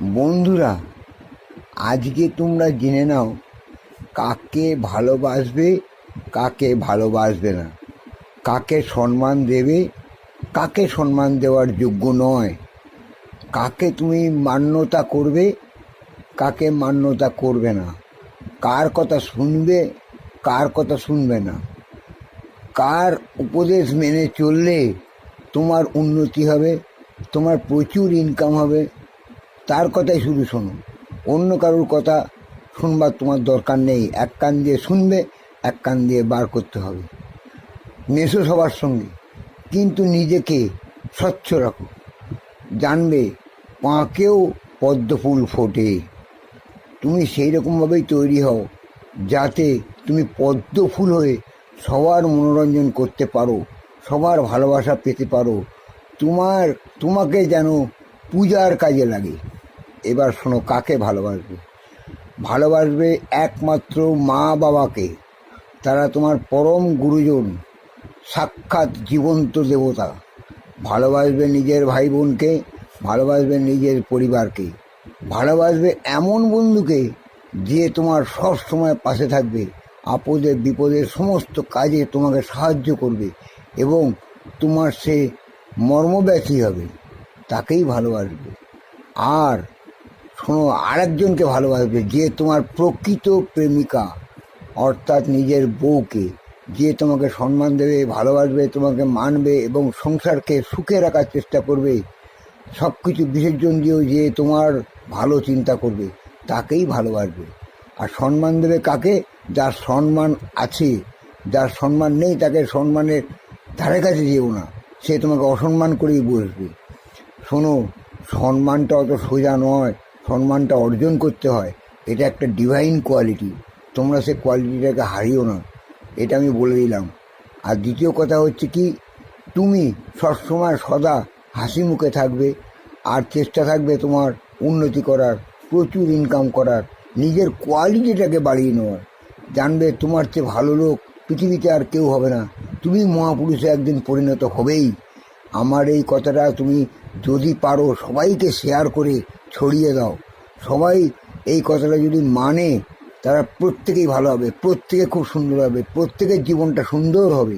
বন্ধুরা, আজকে তোমরা জেনে নাও কাকে ভালোবাসবে, কাকে ভালোবাসবে না, কাকে সম্মান দেবে, কাকে সম্মান দেওয়ার যোগ্য নয়, কাকে তুমি মান্যতা করবে, কাকে মান্যতা করবে না, কার কথা শুনবে, কার কথা শুনবে না, কার উপদেশ মেনে চললে তোমার উন্নতি হবে, তোমার প্রচুর ইনকাম হবে, তার কথাই শুধু শোনো। অন্য কারোর কথা শুনবার তোমার দরকার নেই। এক কান দিয়ে শুনবে, এক কান দিয়ে বার করতে হবে। মেশো সবার সঙ্গে, কিন্তু নিজেকে স্বচ্ছ রাখো। জানবে পাঁকেও পদ্ম ফুল ফোটে। তুমি সেই রকমভাবেই তৈরি হও যাতে তুমি পদ্ম ফুল হয়ে সবার মনোরঞ্জন করতে পারো, সবার ভালোবাসা পেতে পারো, তোমাকে যেন পূজার কাজে লাগে। এবার শোনো, কাকে ভালোবাসবে? ভালোবাসবে একমাত্র মা বাবাকে। তারা তোমার পরম গুরুজন, সাক্ষাৎ জীবন্ত দেবতা। ভালোবাসবে নিজের ভাই বোনকে, ভালোবাসবে নিজের পরিবারকে, ভালোবাসবে এমন বন্ধুকে যে তোমার সব সময় পাশে থাকবে, আপদে বিপদের সমস্ত কাজে তোমাকে সাহায্য করবে এবং তোমার সে মর্মব্যথী হবে, তাকেই ভালোবাসবে। আর শোনো, আরেকজনকে ভালোবাসবে, যে তোমার প্রকৃত প্রেমিকা, অর্থাৎ নিজের বউকে, যে তোমাকে সম্মান দেবে, ভালোবাসবে, তোমাকে মানবে এবং সংসারকে সুখে রাখার চেষ্টা করবে, সব কিছু বিসর্জন দিয়েও যে তোমার ভালো চিন্তা করবে, তাকেই ভালোবাসবে। আর সম্মান দেবে কাকে? যার সম্মান আছে। যার সম্মান নেই তাকে সম্মানের ধারে কাছে যেও না, সে তোমাকে অসম্মান করেই বসবে। শোনো, সম্মানটা অত সোজা নয়, সম্মানটা অর্জন করতে হয়। এটা একটা ডিভাইন কোয়ালিটি, তোমরা সে কোয়ালিটিটাকে হারিও না, এটা আমি বলে দিলাম। আর দ্বিতীয় কথা হচ্ছে কি, তুমি সবসময় সদা হাসি মুখে থাকবে, আর চেষ্টা থাকবে তোমার উন্নতি করার, প্রচুর ইনকাম করার, নিজের কোয়ালিটিটাকে বাড়িয়ে নেওয়ার। জানবে তোমার চেয়ে ভালো লোক পৃথিবীতে আর কেউ হবে না, তুমি মহাপুরুষে একদিন পরিণত হবেই। আমার এই কথাটা তুমি যদি পারো সবাইকে শেয়ার করে ছড়িয়ে দাও। সবাই এই কথাটা যদি মানে, তারা প্রত্যেকেই ভালো হবে, প্রত্যেকে খুব সুন্দর হবে, প্রত্যেকের জীবনটা সুন্দর হবে।